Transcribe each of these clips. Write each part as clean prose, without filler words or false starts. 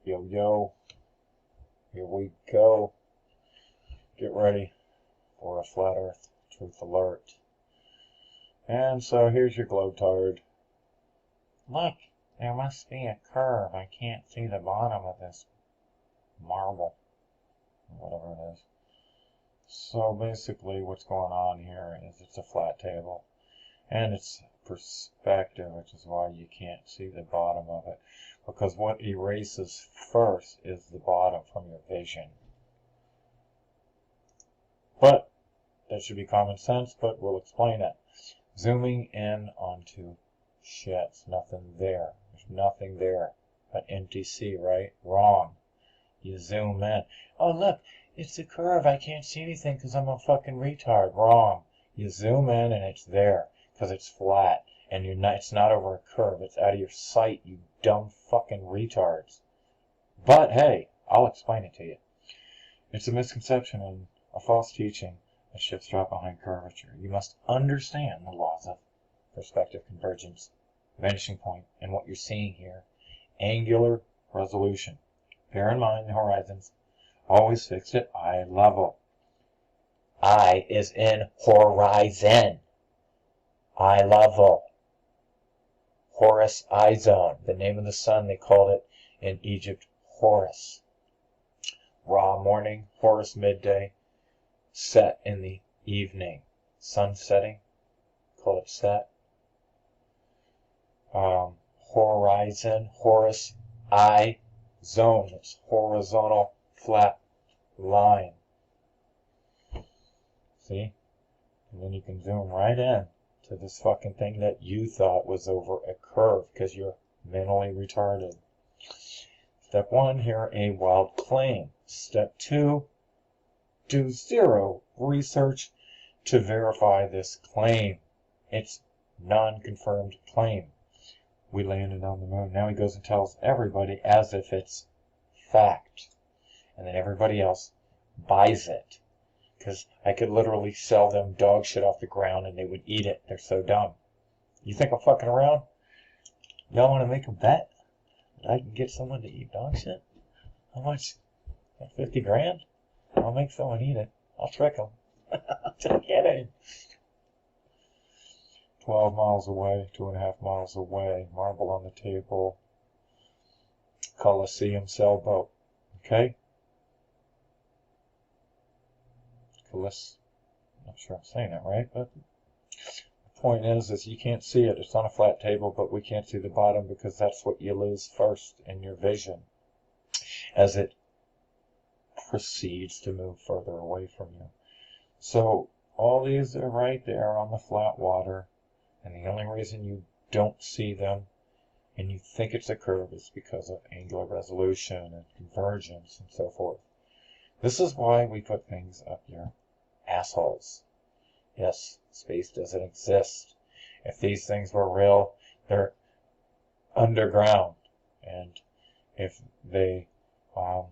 Yo, yo, here we go. Get ready for a Flat Earth Truth Alert. And so here's your glowtard. Look, there must be a curve. I can't see the bottom of this marble, whatever it is. So basically what's going on here is it's a flat table. And it's perspective, which is why you can't see the bottom of it. Because what erases first is the bottom from your vision. But that should be common sense, but we'll explain it. Zooming in onto shit. Nothing there. There's nothing there but empty sea, right? Wrong. You zoom in. Oh, look, it's a curve. I can't see anything because I'm a fucking retard. Wrong. You zoom in and it's there because it's flat. And it's not over a curve. It's out of your sight, you dumb fucking retards. But hey, I'll explain it to you. It's a misconception and a false teaching that ships drop behind curvature. You must understand the laws of perspective convergence, vanishing point, and what you're seeing here. Angular resolution. Bear in mind the horizons always fixed at eye level. Eye is in horizon. Eye level. Horus eye zone. The name of the sun, they called it in Egypt Horus. Ra morning, Horus midday, set in the evening. Sun setting, called it set. Horizon, Horus eye zone. It's horizontal flat line. See? And then you can zoom right in to this fucking thing that you thought was over a curve because you're mentally retarded. Step 1, here a wild claim. Step 2, do zero research to verify this claim. It's non-confirmed claim. We landed on the moon. Now he goes and tells everybody as if it's fact. And then everybody else buys it. Because I could literally sell them dog shit off the ground and they would eat it. They're so dumb. You think I'm fucking around? Y'all want to make a bet that I can get someone to eat dog shit? How much? 50 grand? I'll make someone eat it. I'll trick them. I'm just kidding. 12 miles away, 2.5 miles away, marble on the table, Colosseum sailboat. Okay? I'm not sure I'm saying that right, but the point is you can't see it. It's on a flat table, but we can't see the bottom because that's what you lose first in your vision as it proceeds to move further away from you. So all these are right there on the flat water, and the only reason you don't see them and you think it's a curve is because of angular resolution and convergence and so forth. This is why we put things up your assholes. Yes, space doesn't exist. If these things were real, they're underground. And if they, or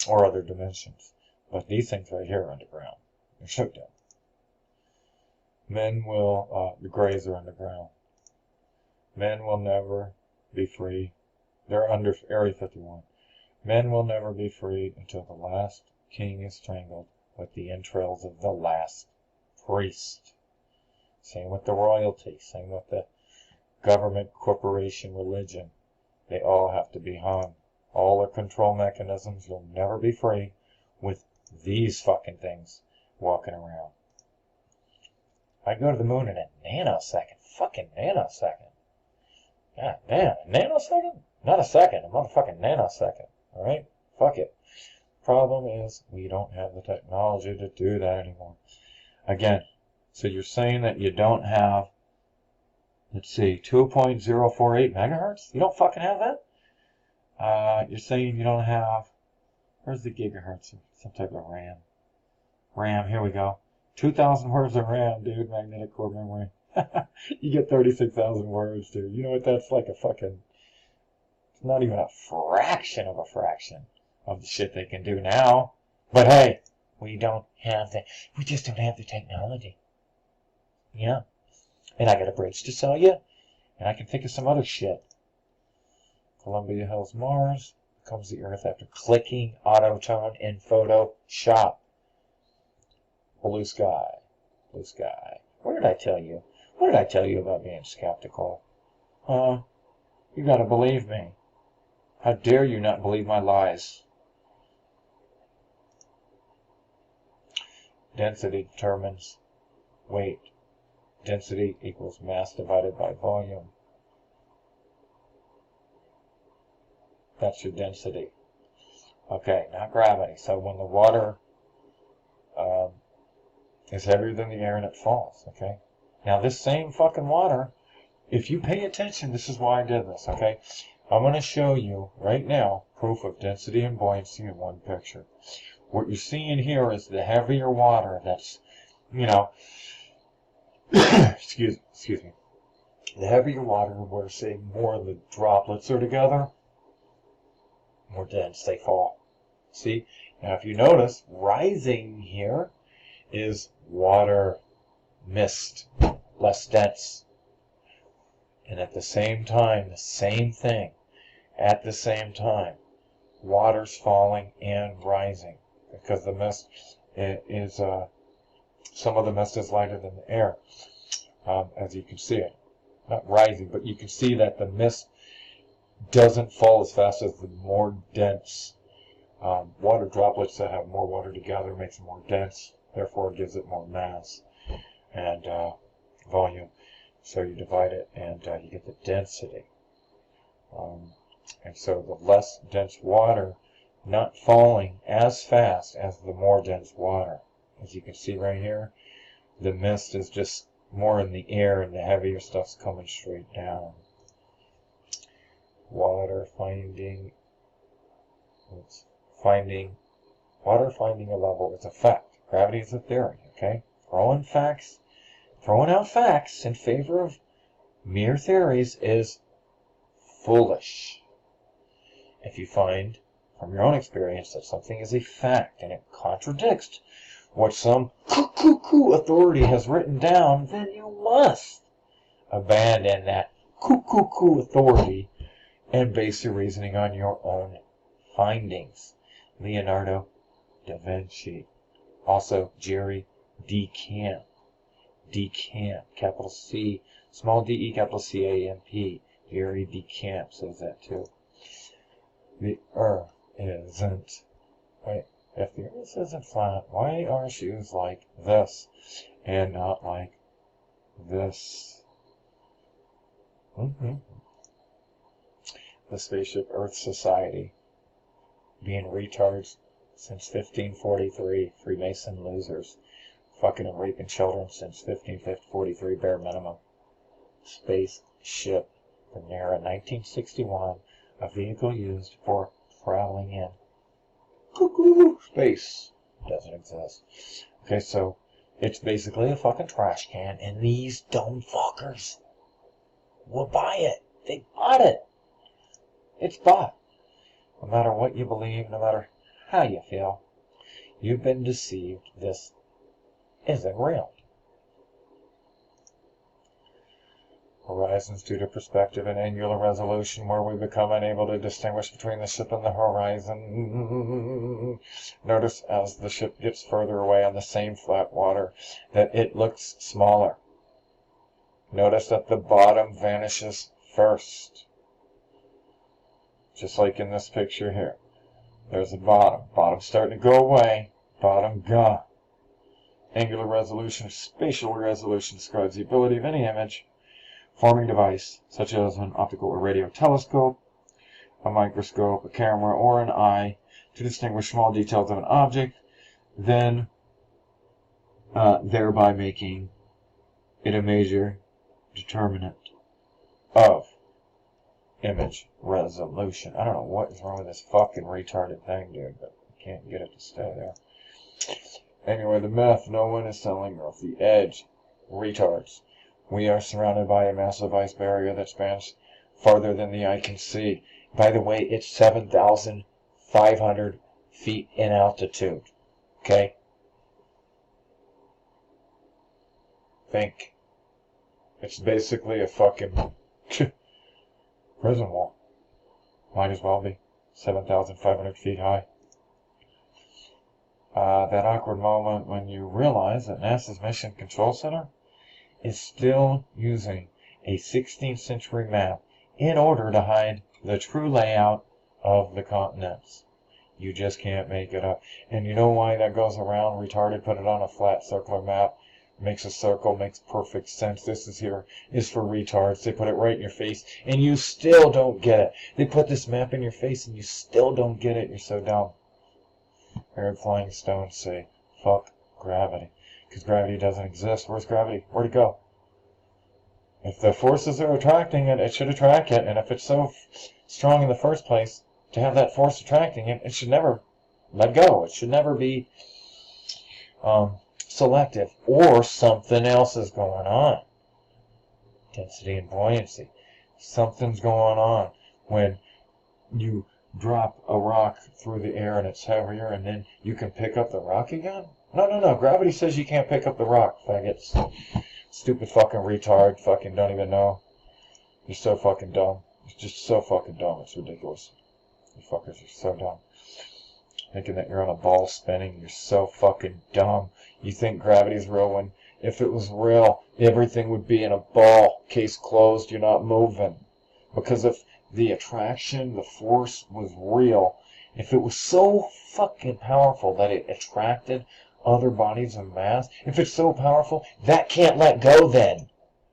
other dimensions. But these things right here are underground. They're so dumb. Men will, the Greys are underground. Men will never be free. They're under Area 51. Men will never be freed until the last king is strangled with the entrails of the last priest. Same with the royalty. Same with the government, corporation, religion. They all have to be hung. All are control mechanisms. You'll never be free with these fucking things walking around. I go to the moon in a nanosecond. Fucking nanosecond. God damn, a nanosecond? Not a second, a motherfucking nanosecond. Alright? Fuck it. Problem is, we don't have the technology to do that anymore. Again, so you're saying that you don't have, let's see, 2.048 megahertz? You don't fucking have that? You're saying you don't have, where's the gigahertz? Some type of RAM. RAM, here we go. 2,000 words of RAM, dude, magnetic core memory. You get 36,000 words, dude. You know what that's like? A fucking, it's not even a fraction of the shit they can do now. But hey, we just don't have the technology. Yeah. And I got a bridge to sell you, and I can think of some other shit. Columbia Hills, Mars. Comes the Earth after clicking Autotone in Photoshop. Blue sky. Blue sky. What did I tell you? What did I tell you about being skeptical? Huh? You gotta believe me. How dare you not believe my lies? Density determines weight. Density equals mass divided by volume. That's your density. Okay, not gravity. So when the water is heavier than the air and it falls, okay? Now this same fucking water, if you pay attention, this is why I did this, okay? I'm going to show you right now proof of density and buoyancy in one picture. What you're seeing here is the heavier water that's, excuse me. The heavier water where, say, more of the droplets are together, more dense they fall. See? Now if you notice, rising here is water mist, less dense. And at the same time, the same thing. At the same time, water's falling and rising because the mist is some of the mist is lighter than the air, as you can see it. Not rising, but you can see that the mist doesn't fall as fast as the more dense water droplets that have more water together makes it more dense. Therefore, it gives it more mass and volume. So you divide it and you get the density. And so the less dense water not falling as fast as the more dense water. As you can see right here, the mist is just more in the air and the heavier stuff's coming straight down. Water finding a level is a fact. Gravity is a theory, okay? Throwing out facts in favor of mere theories is foolish. If you find from your own experience that something is a fact and it contradicts what some cuckoo authority has written down, then you must abandon that cuckoo authority and base your reasoning on your own findings. Leonardo da Vinci. Also, Jerry DeCamp. DeCamp, capital C, small d-e, capital C-A-M-P. Jerry DeCamp says that too. The Earth isn't. Wait, if the Earth isn't flat, why are shoes like this and not like this? The Spaceship Earth Society. Being retards since 1543. Freemason losers. Fucking and raping children since 1543, bare minimum. Spaceship. Venera, 1961. A vehicle used for traveling in space. Doesn't exist. Okay, so it's basically a fucking trash can, and these dumb fuckers will buy it. They bought it. It's bought. No matter what you believe, no matter how you feel, you've been deceived. This isn't real. Horizons due to perspective and angular resolution, where we become unable to distinguish between the ship and the horizon. Notice as the ship gets further away on the same flat water that it looks smaller. Notice that the bottom vanishes first. Just like in this picture here. There's the bottom. Bottom's starting to go away. Bottom gone. Angular resolution, spatial resolution describes the ability of any image forming device, such as an optical or radio telescope, a microscope, a camera, or an eye, to distinguish small details of an object, then thereby making it a major determinant of image resolution. I don't know what is wrong with this fucking retarded thing, dude, but I can't get it to stay there. Anyway, the myth, no one is selling off the edge. Retards. We are surrounded by a massive ice barrier that spans farther than the eye can see. By the way, it's 7,500 feet in altitude. Okay? Think. It's basically a fucking prison wall. Might as well be. 7,500 feet high. That awkward moment when you realize that NASA's Mission Control Center is still using a 16th century map in order to hide the true layout of the continents. You just can't make it up. And you know why that goes around? Retarded put it on a flat circular map. Makes a circle, makes perfect sense. This is here is for retards. They put it right in your face and you still don't get it. They put this map in your face and you still don't get it. You're so dumb. I heard Flying Stones say, fuck gravity. Because gravity doesn't exist. Where's gravity? Where'd it go? If the forces are attracting it, it should attract it. And if it's so strong in the first place, to have that force attracting it, it should never let go. It should never be selective. Or something else is going on. Density and buoyancy. Something's going on when you drop a rock through the air and it's heavier and then you can pick up the rock again? No. Gravity says you can't pick up the rock, faggots. Stupid fucking retard. Fucking don't even know. You're so fucking dumb. It's just so fucking dumb. It's ridiculous. You fuckers are so dumb. Thinking that you're on a ball spinning. You're so fucking dumb. You think gravity's real when if it was real, everything would be in a ball. Case closed. You're not moving. Because if the attraction, the force was real, if it was so fucking powerful that it attracted other bodies of mass, if it's so powerful, that can't let go then.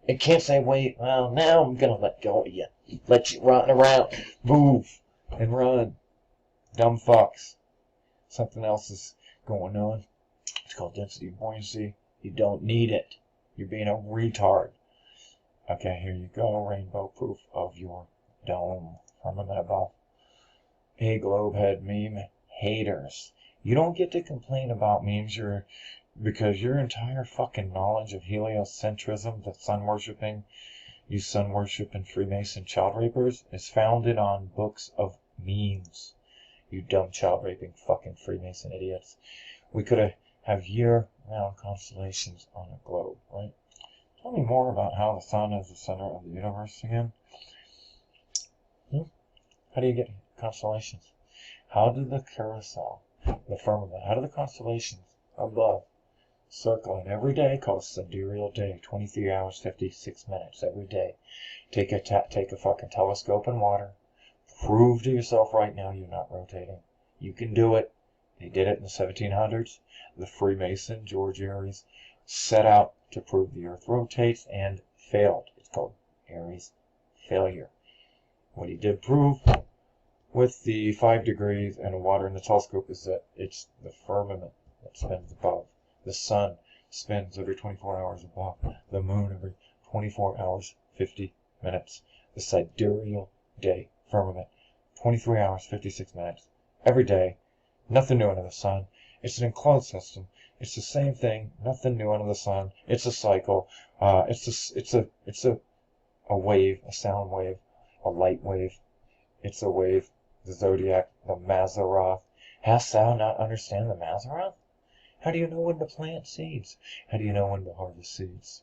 It can't say, wait, well, now I'm going to let go of you. Let you run around, move, and run. Dumb fucks. Something else is going on. It's called density and buoyancy. You don't need it. You're being a retard. Okay, here you go. Rainbow proof of your dome. Firmament above. A globehead meme haters. You don't get to complain about memes because your entire fucking knowledge of heliocentrism, the sun worshipping, you sun worshiping Freemason child rapers, is founded on books of memes. You dumb child raping fucking Freemason idiots. We could have year-round constellations on a globe, right? Tell me more about how the sun is the center of the universe again. How do you get constellations? How did the carousel, the firmament, how do the constellations above circling every day called sidereal day, 23 hours, 56 minutes every day? Take a fucking telescope in water. Prove to yourself right now you're not rotating. You can do it. They did it in the 1700s. The Freemason, George Aries, set out to prove the Earth rotates and failed. It's called Aries failure. What he did prove with the 5 degrees and water in the telescope is that it's the firmament that spins above. The sun spins every 24 hours above. The moon every 24 hours, 50 minutes. The sidereal day firmament, 23 hours, 56 minutes. Every day. Nothing new under the sun. It's an enclosed system. It's the same thing. Nothing new under the sun. It's a cycle. It's a wave, a sound wave, a light wave. It's a wave. The zodiac, the Mazzaroth. Hast thou not understand the Mazzaroth? How do you know when to plant seeds? How do you know when to harvest seeds?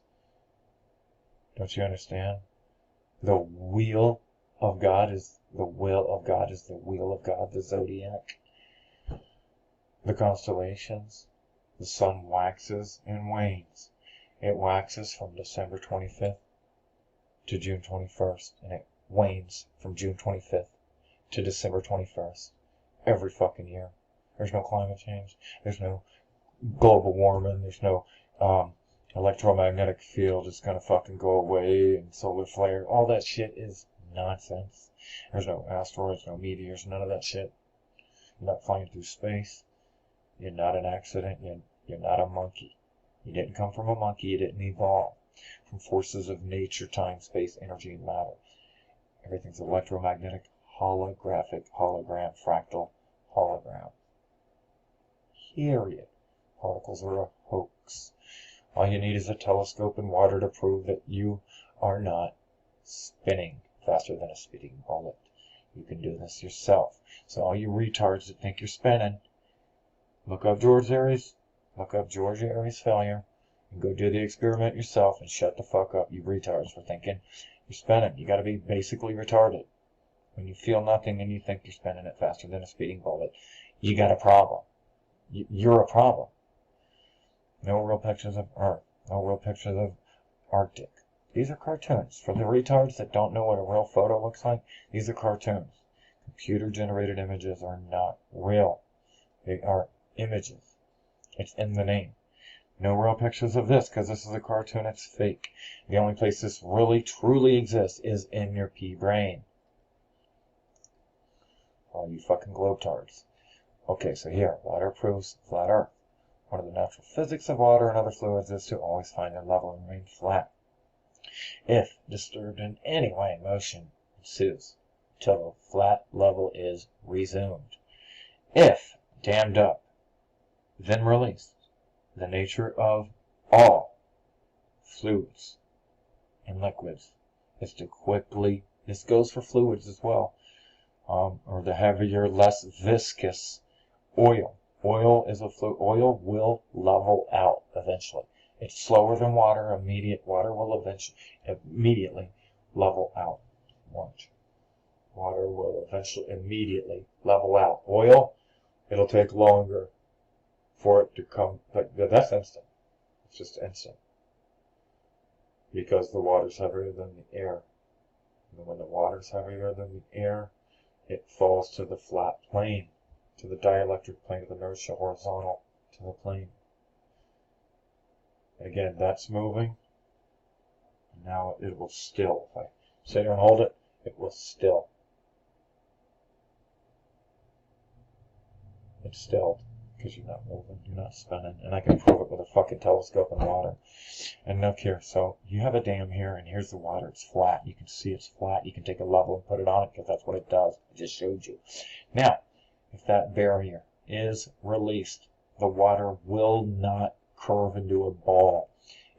Don't you understand? The wheel of God is the will of God is the wheel of God, the zodiac. The constellations. The sun waxes and wanes. It waxes from December 25th to June 21st, and it wanes from June 25th to December 21st. Every fucking year. There's no climate change. There's no global warming. There's no electromagnetic field is gonna fucking go away and solar flare. All that shit is nonsense. There's no asteroids, no meteors, none of that shit. You're not flying through space. You're not an accident. You're not a monkey. You didn't come from a monkey. You didn't evolve from forces of nature, time, space, energy, and matter. Everything's electromagnetic, holographic, hologram, fractal, hologram. Period. Particles are a hoax. All you need is a telescope and water to prove that you are not spinning faster than a speeding bullet. You can do this yourself. So all you retards that think you're spinning, look up George Aries failure, and go do the experiment yourself and shut the fuck up, you retards, for thinking you're spinning. You gotta be basically retarded. when you feel nothing and you think you're spinning it faster than a speeding bullet, you got a problem. You're a problem. No real pictures of Earth. No real pictures of Arctic. These are cartoons. For the retards that don't know what a real photo looks like, these are cartoons. Computer-generated images are not real. They are images. It's in the name. No real pictures of this, because this is a cartoon, it's fake. The only place this really, truly exists is in your pea brain. All you fucking globetards. Okay, so here, water proves flat Earth. One of the natural physics of water and other fluids is to always find their level and remain flat. If disturbed in any way, motion ensues till the flat level is resumed. If dammed up, then released. The nature of all fluids and liquids is to quickly, this goes for fluids as well, or the heavier, less viscous oil. Oil is a fluid. Oil will level out eventually. It's slower than water. Water will immediately level out. Watch. Water will eventually immediately level out. Oil, it'll take longer for it to come. Like, that's instant. It's just instant. Because the water's heavier than the air. And when the water's heavier than the air, it falls to the flat plane, to the dielectric plane of inertia, horizontal to the plane. Again, that's moving. Now it will still. If I sit here and hold it, it will still. It's stilled because you're not moving, you're not spinning. And I can prove it with a fucking telescope in water. And look here, so you have a dam here, and here's the water. It's flat. You can see it's flat. You can take a level and put it on it because that's what it does. I just showed you. Now, if that barrier is released, the water will not curve into a ball.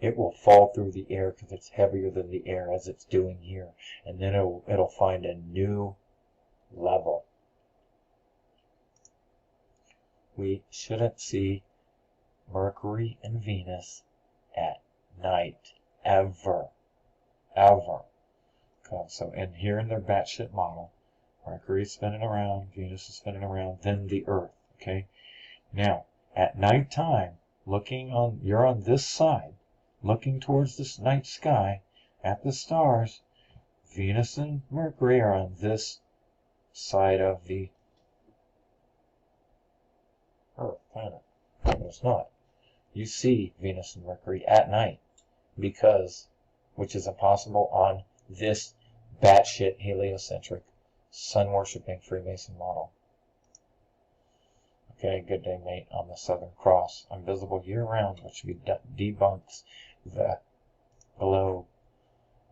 It will fall through the air because it's heavier than the air, as it's doing here. And then it'll find a new level. We shouldn't see Mercury and Venus at night, ever. Ever. Okay, so, and here in their batshit model, Mercury is spinning around, Venus is spinning around, then the Earth, okay? Now, at nighttime, you're on this side, looking towards this night sky, at the stars, Venus and Mercury are on this side of the Earth planet. But it's not. You see Venus and Mercury at night, which is impossible on this batshit heliocentric, sun-worshipping Freemason model. Okay, good day, mate, on the Southern Cross. I'm visible year-round, which debunks the globe.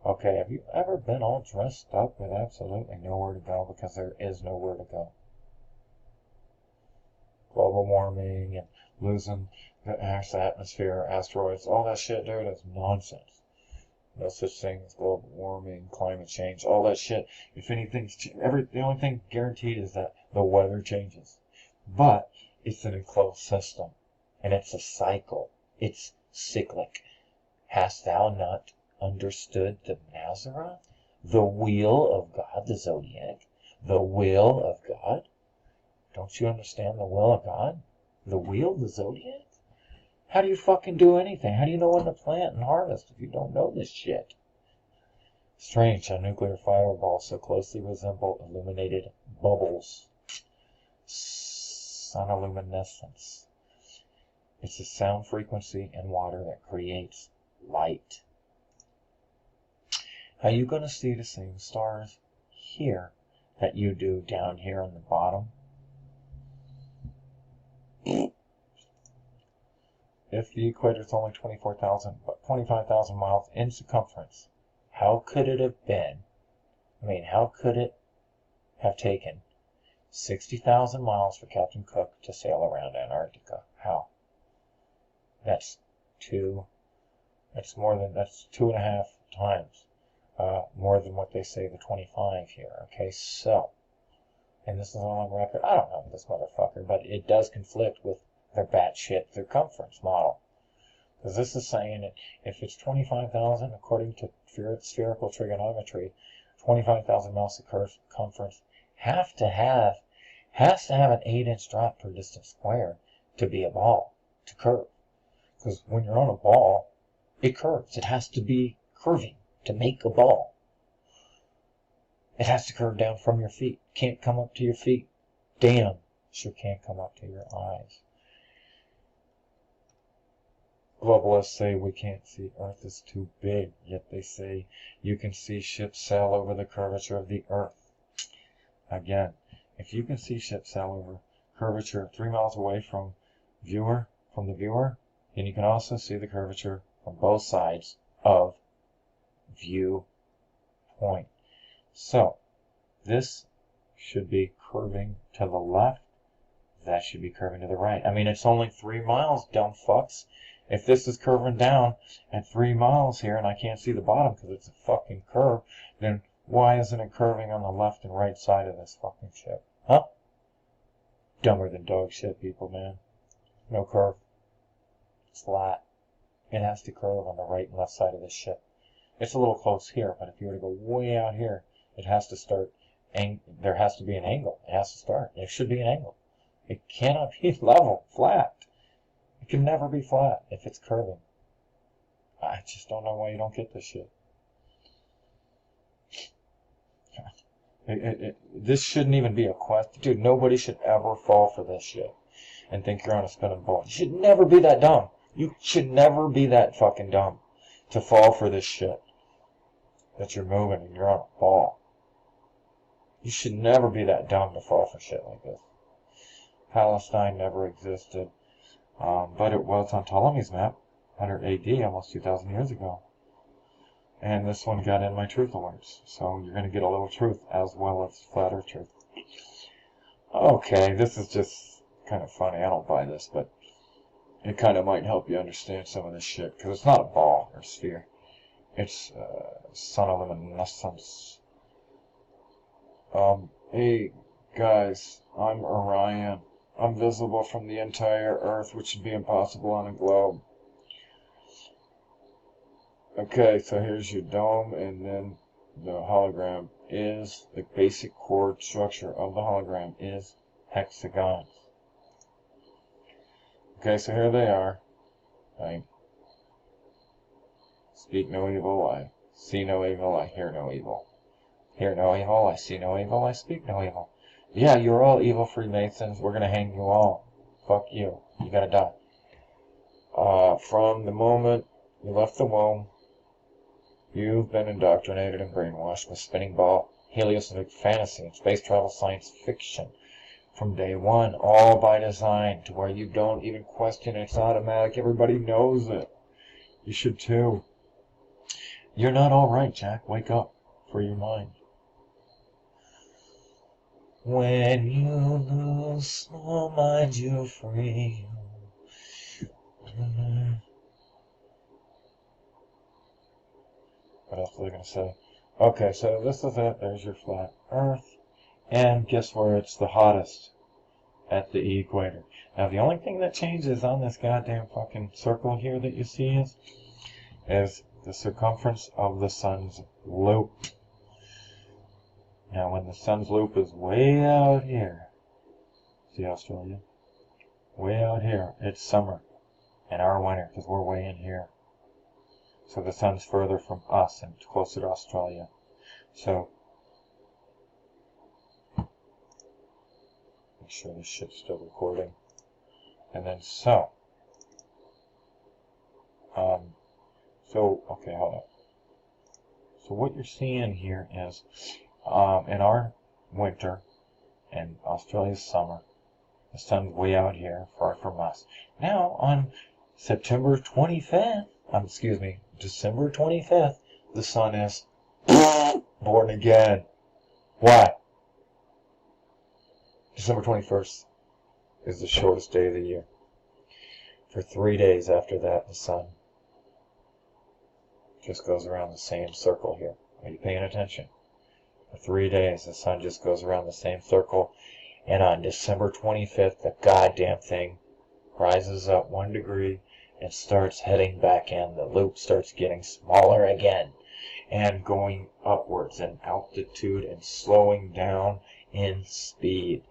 Okay, have you ever been all dressed up with absolutely nowhere to go? Because there is nowhere to go. Global warming and losing the Earth's atmosphere, asteroids, all that shit, dude, is nonsense. No such thing as global warming, climate change, all that shit. If anything's the only thing guaranteed is that the weather changes. But it's an enclosed system, and it's a cycle. It's cyclic. Hast thou not understood the Nazareth? The wheel of God, the zodiac? The will of God? Don't you understand the will of God? The wheel, the zodiac? How do you fucking do anything? How do you know when to plant and harvest if you don't know this shit? Strange how nuclear fireballs so closely resemble illuminated bubbles. Sonoluminescence. It's a sound frequency in water that creates light. How are you going to see the same stars here that you do down here on the bottom? If the equator is only 25,000 miles in circumference, how could it have taken 60,000 miles for Captain Cook to sail around Antarctica? How? That's 2.5 times more than what they say the 25 here. Okay, so, and this is on record. I don't know this motherfucker, but it does conflict with their batshit circumference model. Because this is saying that if it's 25,000, according to spherical trigonometry, 25,000 miles circumference, has to have an 8-inch drop per distance square to be a ball, to curve. Because when you're on a ball, it curves. It has to be curving to make a ball. It has to curve down from your feet. Can't come up to your feet. Damn, sure can't come up to your eyes. Globalists say we can't see Earth is too big, yet they say you can see ships sail over the curvature of the Earth. Again, if you can see ships sail over curvature 3 miles away from the viewer, then you can also see the curvature from both sides of viewpoint. So, this should be curving to the left. That should be curving to the right. I mean, it's only 3 miles, dumb fucks. If this is curving down at 3 miles here and I can't see the bottom because it's a fucking curve, then why isn't it curving on the left and right side of this fucking ship? Huh? Dumber than dog shit, people, man. No curve. It's flat. It has to curve on the right and left side of this ship. It's a little close here, but if you were to go way out here, it has to start, there has to be an angle. It has to start. There should be an angle. It cannot be level, flat. It can never be flat if it's curving. I just don't know why you don't get this shit. This shouldn't even be a question. Dude, nobody should ever fall for this shit and think you're on a spinning ball. You should never be that dumb. You should never be that fucking dumb to fall for this shit. That you're moving and you're on a ball. You should never be that dumb to fall for shit like this. Palestine never existed. But it was on Ptolemy's map, 100 AD, almost 2,000 years ago. And this one got in my truth alerts. So you're going to get a little truth as well as flat earth truth. Okay, this is just kind of funny. I don't buy this, but it kind of might help you understand some of this shit. Because it's not a ball or sphere. It's sonoluminescence. Hey, guys, I'm Orion. I'm visible from the entire Earth, which would be impossible on a globe. Okay, so here's your dome, and then the hologram is, the basic core structure of the hologram is hexagons. Okay, so here they are. I speak no evil, I see no evil, I hear no evil. Hear no evil, I see no evil, I speak no evil. Yeah, you're all evil Freemasons. We're gonna hang you all. Fuck you. You gotta die. From the moment you left the womb, you've been indoctrinated and brainwashed with spinning ball, heliocentric fantasy, and space travel science fiction. From day one, all by design, to where you don't even question it. It's automatic. Everybody knows it. You should too. You're not alright, Jack. Wake up for your mind. When you lose your mind, you're free. What else was I going to say? Okay, so this is it. There's your flat Earth. And guess where it's the hottest? At the equator. Now, the only thing that changes on this goddamn fucking circle here that you see is the circumference of the sun's loop. Now, when the sun's loop is way out here, see Australia? Way out here, it's summer, and our winter, because we're way in here. So the sun's further from us and closer to Australia. So, make sure this shit's still recording. And then okay, hold on. So what you're seeing here is, in our winter and Australia's summer, the sun's way out here, far from us. Now, on December 25th, the sun is born again. Why? December 21st is the shortest day of the year. For 3 days after that, the sun just goes around the same circle here. Are you paying attention? For 3 days, the sun just goes around the same circle, and on December 25th, the goddamn thing rises up 1 degree and starts heading back in. The loop starts getting smaller again, and going upwards in altitude and slowing down in speed.